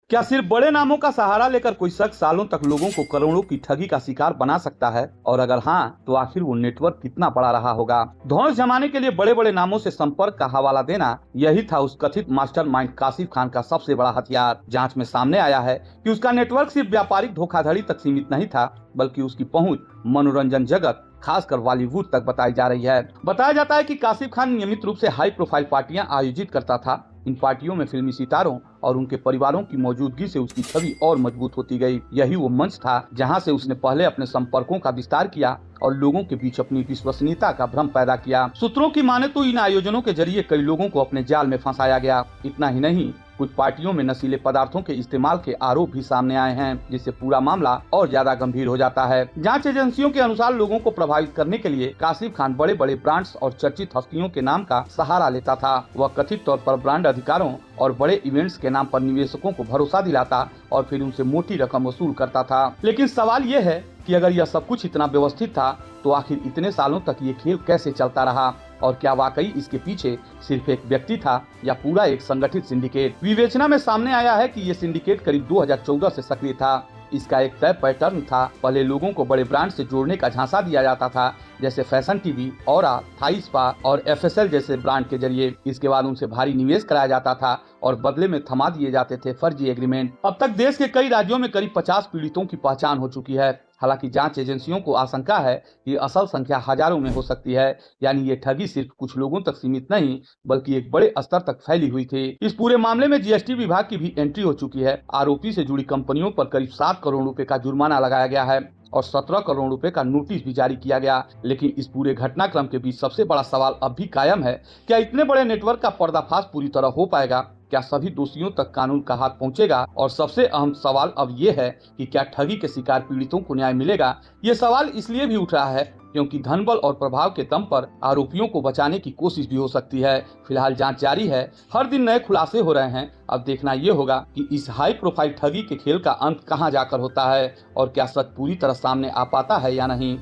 क्या सिर्फ बड़े नामों का सहारा लेकर कोई शख्स सालों तक लोगों को करोड़ों की ठगी का शिकार बना सकता है? और अगर हाँ, तो आखिर वो नेटवर्क कितना बड़ा रहा होगा? धौंस जमाने के लिए बड़े बड़े नामों से संपर्क का हवाला देना, यही था उस कथित मास्टरमाइंड काशिफ खान का सबसे बड़ा हथियार। जांच में सामने आया है कि उसका नेटवर्क सिर्फ व्यापारिक धोखाधड़ी तक सीमित नहीं था, बल्कि उसकी पहुंच मनोरंजन जगत, खासकर बॉलीवुड तक बताई जा रही है। बताया जाता है कि काशिफ खान नियमित रूप से हाई प्रोफाइल पार्टियां आयोजित करता था। इन पार्टियों में फिल्मी सितारों और उनके परिवारों की मौजूदगी से उसकी छवि और मजबूत होती गई। यही वो मंच था जहां से उसने पहले अपने संपर्कों का विस्तार किया और लोगों के बीच अपनी विश्वसनीयता का भ्रम पैदा किया। सूत्रों की माने तो इन आयोजनों के जरिए कई लोगों को अपने जाल में फंसाया गया। इतना ही नहीं, कुछ पार्टियों में नशीले पदार्थों के इस्तेमाल के आरोप भी सामने आए हैं, जिससे पूरा मामला और ज्यादा गंभीर हो जाता है। जांच एजेंसियों के अनुसार लोगों को प्रभावित करने के लिए काशिफ खान बड़े बड़े ब्रांड्स और चर्चित हस्तियों के नाम का सहारा लेता था। वह कथित तौर पर ब्रांड अधिकारों और बड़े इवेंट्स के नाम पर निवेशकों को भरोसा दिलाता और फिर उनसे मोटी रकम वसूल करता था। लेकिन सवाल ये है कि अगर यह सब कुछ इतना व्यवस्थित था, तो आखिर इतने सालों तक ये खेल कैसे चलता रहा? और क्या वाकई इसके पीछे सिर्फ एक व्यक्ति था या पूरा एक संगठित सिंडिकेट? विवेचना में सामने आया है कि ये सिंडिकेट करीब 2014 से सक्रिय था। इसका एक तय पैटर्न था। पहले लोगों को बड़े ब्रांड से जोड़ने का झांसा दिया जाता था, जैसे fashion TV, aura, Thai spa और एफएसएल जैसे ब्रांड के जरिए। इसके बाद उनसे भारी निवेश कराया जाता था और बदले में थमा दिए जाते थे फर्जी एग्रीमेंट। अब तक देश के कई राज्यों में करीब 50 पीड़ितों की पहचान हो चुकी है। हालांकि जांच एजेंसियों को आशंका है कि असल संख्या हजारों में हो सकती है। यानी ये ठगी सिर्फ कुछ लोगों तक सीमित नहीं, बल्कि एक बड़े स्तर तक फैली हुई थी। इस पूरे मामले में जीएसटी विभाग की भी एंट्री हो चुकी है। आरोपी से जुड़ी कंपनियों पर करीब 7 करोड़ रुपए का जुर्माना लगाया गया है और 17 करोड़ रुपए का नोटिस भी जारी किया गया। लेकिन इस पूरे घटनाक्रम के बीच सबसे बड़ा सवाल अब भी कायम है। क्या इतने बड़े नेटवर्क का पर्दाफाश पूरी तरह हो पाएगा? क्या सभी दोषियों तक कानून का हाथ पहुंचेगा? और सबसे अहम सवाल अब ये है कि क्या ठगी के शिकार पीड़ितों को न्याय मिलेगा? ये सवाल इसलिए भी उठ रहा है क्योंकि धनबल और प्रभाव के दम पर आरोपियों को बचाने की कोशिश भी हो सकती है। फिलहाल जांच जारी है, हर दिन नए खुलासे हो रहे हैं। अब देखना ये होगा कि इस हाई प्रोफाइल ठगी के खेल का अंत कहां जाकर होता है और क्या सच पूरी तरह सामने आ पाता है या नहीं।